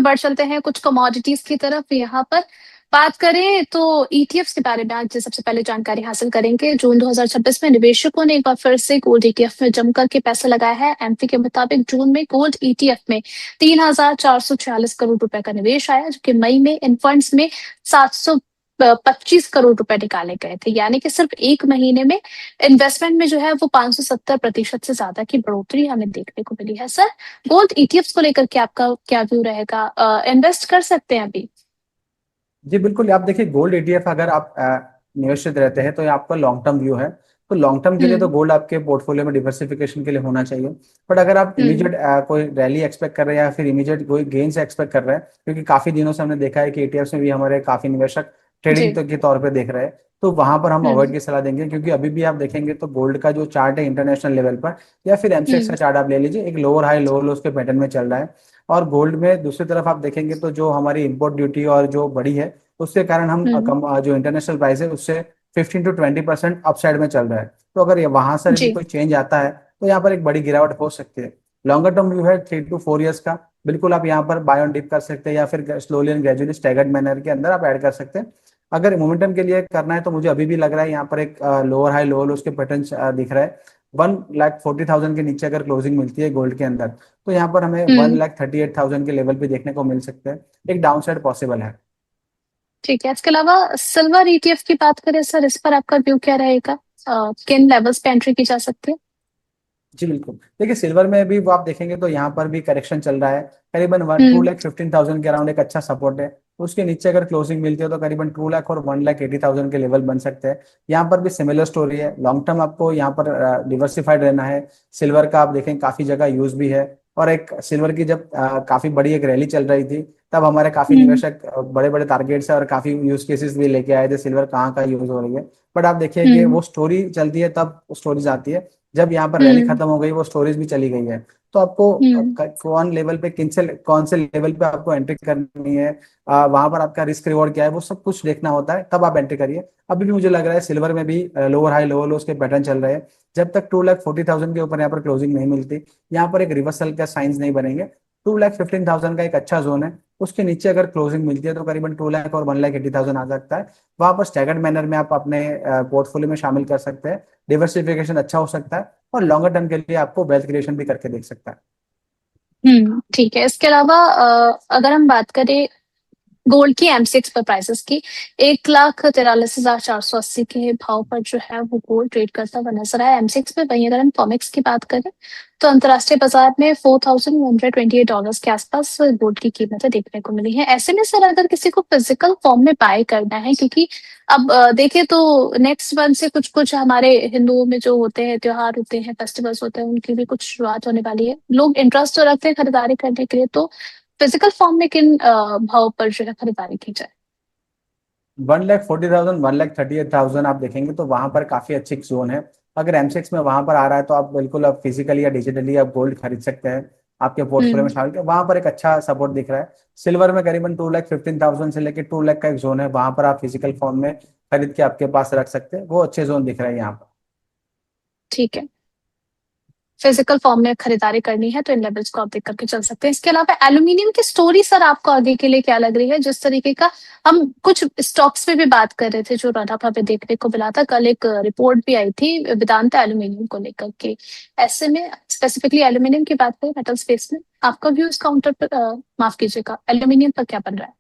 बढ़ चलते हैं कुछ कमोडिटीज की तरफ। यहाँ पर बात करें तो ईटीएफ्स के बारे में आज सबसे पहले जानकारी हासिल करेंगे। जून 2026 में निवेशकों ने एक बार फिर से गोल्ड ईटीएफ में जमकर के पैसा लगाया है। एमपी के मुताबिक जून में गोल्ड ईटीएफ में 3,446 करोड़ रुपए का निवेश आया, जबकि मई में इन फंड्स में 725 करोड़ रुपए निकाले गए थे। यानी कि सिर्फ एक महीने में इन्वेस्टमेंट में जो है वो 570% से ज्यादा की बढ़ोतरी हमें देखने को मिली है। सर, गोल्ड ईटीएफ्स को लेकर के आपका क्या व्यू रहेगा? इन्वेस्ट कर सकते हैं अभी? जी बिल्कुल। आप देखिए, गोल्ड ईटीएफ अगर आप निवेशित रहते हैं तो ये आपका लॉन्ग टर्म व्यू है। तो लॉन्ग टर्म के लिए तो हम्म। गोल्ड आपके पोर्टफोलियो में डिवर्सिफिकेशन के लिए होना चाहिए। बट अगर आप हम्म। इमीडिएट कोई रैली एक्सपेक्ट कर रहे हैं या फिर इमीडिएट कोई गेन से एक्सपेक्ट कर रहे हैं, क्योंकि काफी दिनों से हमने देखा है कि ईटीएफ में भी हमारे काफी निवेशक ट्रेडिंग जी। तो के तौर पे देख रहे हैं, तो वहां पर हम अवॉइड हम्म। की सलाह देंगे। क्योंकि अभी भी आप देखेंगे तो गोल्ड का जो चार्ट है इंटरनेशनल लेवल पर या फिर एमसीएक्स का हम्म। चार्ट आप ले लीजिए, एक लोअर हाई लोअर लो उसके पैटर्न में चल रहा है। और गोल्ड में दूसरी तरफ आप देखेंगे तो जो हमारी इंपोर्ट ड्यूटी और जो बढ़ी है उसके कारण हम हम्म। जो इंटरनेशनल प्राइस है उससे 15 to 20% अपसाइड में चल रहा है। तो अगर ये वहां से भी जी। कोई चेंज आता है तो यहाँ पर एक बड़ी गिरावट हो सकती है। लॉन्गर टर्म व्यू है 3 to 4 years का। बिल्कुल आप यहाँ पर बाय ऑन डिप कर सकते हैं या फिर slowly and gradually staggered manner के अंदर आप ऐड कर सकते हैं। अगर मोमेंटम के लिए करना है तो मुझे अभी भी लग रहा है यहाँ पर एक लोअर हाई लोअर लो उसके पैटर्न दिख रहा है। 1,40,000 के नीचे अगर क्लोजिंग मिलती है गोल्ड के अंदर तो यहाँ पर हमें वन हम्म। लाख थर्टी एट थाउजेंड के लेवल पे देखने को मिल सकते हैं। एक डाउन साइड पॉसिबल है। ठीक है, इसके अलावा सिल्वर ईटीएफ की बात करें सर, इस पर आपका व्यू क्या रहेगा? किन लेवल्स पे एंट्री की जा सकती है? जी बिल्कुल। देखिए, सिल्वर में भी वो आप देखेंगे तो यहाँ पर भी करेक्शन चल रहा है। करीबन वन टू हम्म। लाख फिफ्टीन थाउजेंड के अराउंड एक अच्छा सपोर्ट है। उसके नीचे अगर क्लोजिंग मिलती है तो करीबन 2 लाख और 1,80,000 के लेवल बन सकते हैं। यहाँ पर भी सिमिलर स्टोरी है। लॉन्ग टर्म आपको यहाँ पर डिवर्सिफाइड रहना है। सिल्वर का आप देखें काफी जगह यूज भी है। और एक सिल्वर की जब काफी बड़ी एक रैली चल रही थी तब हमारे काफी हम्म। निवेशक बड़े बड़े टारगेट्स है और काफी यूज केसेस भी लेके आए थे सिल्वर कहाँ का यूज हो रही है। बट आप देखिए कि हम्म। वो स्टोरी चलती है तब स्टोरीज आती है। जब यहाँ पर रैली हम्म। खत्म हो गई वो स्टोरेज भी चली गई है। तो आपको हम्म। कौन लेवल पे कौन से लेवल पे आपको एंट्री करनी है, वहां पर आपका रिस्क रिवॉर्ड क्या है, वो सब कुछ देखना होता है तब आप एंट्री करिए। अभी भी मुझे लग रहा है सिल्वर में भी लोअर हाई लोअर लो उसके पैटर्न चल रहे हैं। जब तक 2,40,000 के ऊपर यहाँ पर क्लोजिंग नहीं मिलती, यहाँ पर एक रिवर्सल का साइंस नहीं बनेंगे। 2,15,000 का एक अच्छा जोन है। उसके नीचे अगर क्लोजिंग मिलती है तो करीबन 2 लाख और 1,80,000 आ सकता है। वहां पर स्टैगर्ड मैनर में आप अपने पोर्टफोलियो में शामिल कर सकते हैं। डिवर्सिफिकेशन अच्छा हो सकता है और लॉन्गर टर्म के लिए आपको वेल्थ क्रिएशन भी करके देख सकता है। ठीक है, इसके अलावा अगर हम बात करें गोल्ड की एमसीएक्स पर प्राइसेस की, 1,43,480 के भाव पर जो है वो गोल्ड ट्रेड करता हुआ नजर आया एमसीएक्स में। वहीं अगर हम कॉमेक्स की बात करें तो अंतरराष्ट्रीय बाजार में $4,128 के आसपास गोल्ड की कीमतें देखने को मिली है। ऐसे में सर, अगर किसी को फिजिकल फॉर्म में बाय करना है, क्योंकि अब देखें तो नेक्स्ट मंथ से कुछ कुछ हमारे हिंदुओं में जो होते हैं त्योहार होते हैं, फेस्टिवल्स होते हैं, उनकी भी कुछ शुरुआत होने वाली है। लोग इंटरेस्ट तो रखते हैं खरीदारी करने के लिए, तो फिजिकल फॉर्म में किन भाव पर जो है खरीदारी की जाए? 1,40,000 1,38,000 आप देखेंगे तो वहां पर काफी अच्छी जोन है। अगर एमसेक्स में वहां पर आ रहा है तो आप बिल्कुल अब फिजिकली या डिजिटली आप गोल्ड खरीद सकते हैं। आपके पोर्टफोलियो में हम्म। शामिल कर वहां पर एक अच्छा सपोर्ट दिख रहा है। सिल्वर में करीबन 2,15,000 से लेकर 2 लाख का एक जोन है, वहां पर आप फिजिकल फॉर्म में खरीद के आपके पास रख सकते हैं। वो अच्छे जोन दिख रहे हैं यहाँ पर। ठीक है, फिजिकल फॉर्म में खरीदारी करनी है तो इन लेवल्स को आप देख करके चल सकते हैं। इसके अलावा एल्यूमिनियम की स्टोरी सर आपको आगे के लिए क्या लग रही है? जिस तरीके का हम कुछ स्टॉक्स पे भी बात कर रहे थे जो रनअप हमें देखने को मिला था, कल एक रिपोर्ट भी आई थी वेदांता एल्यूमिनियम को लेकर के। ऐसे में स्पेसिफिकली एल्यूमिनियम की बात करें मेटल स्पेस में, आपका व्यू इस काउंटर पर माफ कीजिएगा, एल्यूमिनियम पर क्या बन रहा है?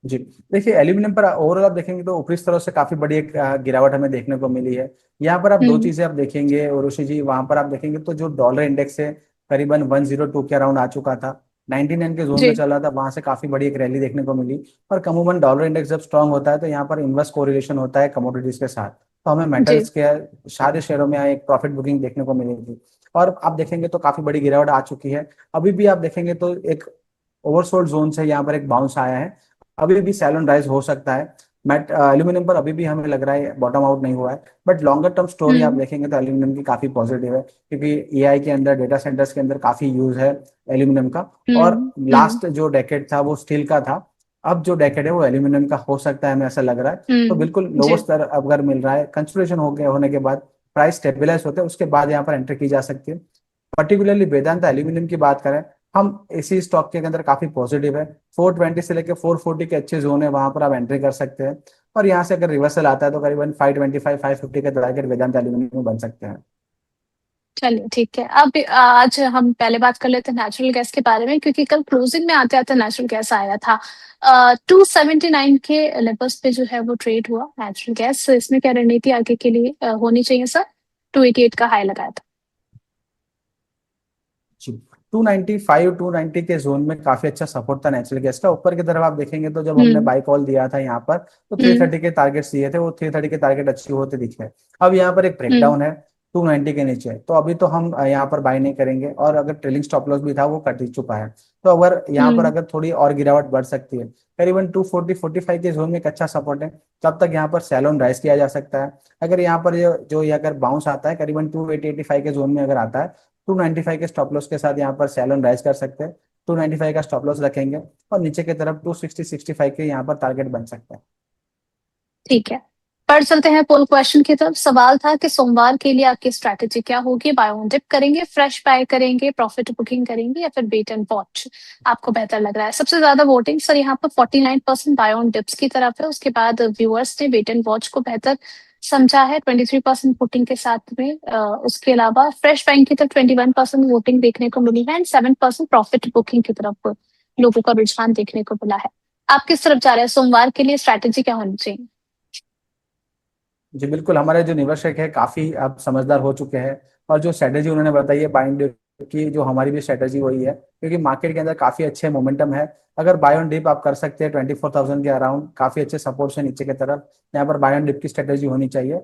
जी देखिए, एल्यूमिनियम पर ओवरऑल आप देखेंगे तो ऊपरी स्तरों से काफी बड़ी एक गिरावट हमें देखने को मिली है। यहाँ पर आप दो हम्म। चीजें आप देखेंगे उरुषि जी, वहां पर आप देखेंगे तो जो डॉलर इंडेक्स है करीबन 102 के अराउंड आ चुका था। 99 के जोन में जी। चल रहा था, वहां से काफी बड़ी एक रैली देखने को मिली। और कमूमन डॉलर इंडेक्स जब स्ट्रांग होता है तो यहाँ पर इनवर्स कोरिलेशन होता है कमोडिटीज के साथ। तो हमें जी। मेटल्स के सारे शेयरों में एक प्रॉफिट बुकिंग देखने को मिलेगी। और आप देखेंगे तो काफी बड़ी गिरावट आ चुकी है। अभी भी आप देखेंगे तो एक ओवरसोल्ड जोन से यहाँ पर एक बाउंस आया है। अभी भी सैलन राइज हो सकता है। मैट एल्यूमिनियम पर अभी भी हमें लग रहा है बॉटम आउट नहीं हुआ है। बट लॉन्गर टर्म स्टोरी आप हम्म। देखेंगे तो एल्यूमिनियम की काफी पॉजिटिव है, क्योंकि एआई के अंदर डेटा सेंटर्स के अंदर काफी यूज है एल्यूमिनियम का। और हम्म। हम्म। लास्ट जो डेकेड था वो स्टील का था। अब जो डेकेड है वो एल्यूमिनियम का हो सकता है, हमें ऐसा लग रहा है। तो बिल्कुल लोअर जी। स्तर अगर मिल रहा है, कंसिडरेशन हो गया होने के बाद प्राइस स्टेबिलाईज होते हैं उसके बाद यहाँ पर एंट्री की जा सकती है। पर्टिकुलरली वेदांत एल्यूमिनियम की बात करें हम इसी स्टॉक के अंदर काफी पॉजिटिव है। 420 से लेकर 440 के अच्छे जोन है, वहां पर आप एंट्री कर सकते हैं। और यहाँ से अगर रिवर्सल आता है तो करीबन 525 550 के टारगेट वेदांत एल्यूमिनियम में बन सकते हैं। चलिए ठीक है। अब आज हम पहले बात कर लेते हैं नेचुरल गैस के बारे में, क्योंकि कल क्लोजिंग में आते आते नेचुरल गैस आया था 279 के लेवल्स पे जो है वो ट्रेड हुआ नेचुरल गैस। इसमें क्या रणनीति आगे के लिए होनी चाहिए सर? 288 का हाई लगाया था। जी, 295 290 के जोन में काफी अच्छा सपोर्ट था नेचुरल गैस का। ऊपर की तरफ आप देखेंगे तो जब हमने हम्म। बाई कॉल दिया था यहाँ पर, तो हम्म। 330 के टारगेट्स दिए थे, वो 330 के टारगेट अचीव होते दिखे। अब यहाँ पर एक हम्म। ब्रेकडाउन है 290 के नीचे, तो अभी तो हम यहाँ पर बाई नहीं करेंगे। और अगर ट्रेलिंग स्टॉप लॉस भी था वो कट ही चुका है। तो अगर यहाँ पर हम्म। अगर थोड़ी और गिरावट बढ़ सकती है, करीबन 240 45 के जोन में एक अच्छा सपोर्ट है। तब तक यहाँ पर सेल ऑन राइज किया जा सकता है। अगर यहाँ पर जो ये अगर बाउंस आता है करीबन 280 85 के जोन में अगर आता है, 295 के स्टॉप लॉस के साथ यहाँ पर सेल ऑन राइज कर सकते हैं। 295 का स्टॉप लॉस रखेंगे और नीचे की तरफ 260 65 के यहाँ पर टारगेट बन सकता है। ठीक है। पर चलते हैं पोल क्वेश्चन की तरफ। सवाल था कि सोमवार के लिए आपकी स्ट्रैटेजी क्या होगी? बाय ऑन डिप करेंगे, फ्रेश बाय करेंगे, प्रॉफिट बुकिंग करेंगे, या फिर वेट एंड वॉच आपको बेहतर लग रहा है? सबसे ज्यादा वोटिंग सर यहाँ पर 49% बाय ऑन डिप्स की तरफ है। उसके बाद व्यूअर्स ने वेट एंड वॉच को बेहतर समझा है 23% वोटिंग के साथ में। उसके अलावा फ्रेश बाइंग की तरफ 21% वोटिंग देखने को मिली है एंड 7% प्रॉफिट बुकिंग की तरफ लोगों का रुझान देखने को मिला है। आप किस तरफ जा रहे हैं? सोमवार के लिए स्ट्रैटेजी क्या होनी चाहिए? जी बिल्कुल, हमारे जो निवेशक है काफी अब समझदार हो चुके हैं। और जो स्ट्रेटेजी उन्होंने बताई है बाइंग की, जो हमारी भी स्ट्रेटेजी वही है, क्योंकि मार्केट के अंदर काफी अच्छे मोमेंटम है। अगर बाय ऑन डिप आप कर सकते हैं 24,000 के अराउंड, काफी अच्छे सपोर्ट से नीचे की तरफ, यहाँ पर बाय ऑन डिप की स्ट्रेटेजी होनी चाहिए।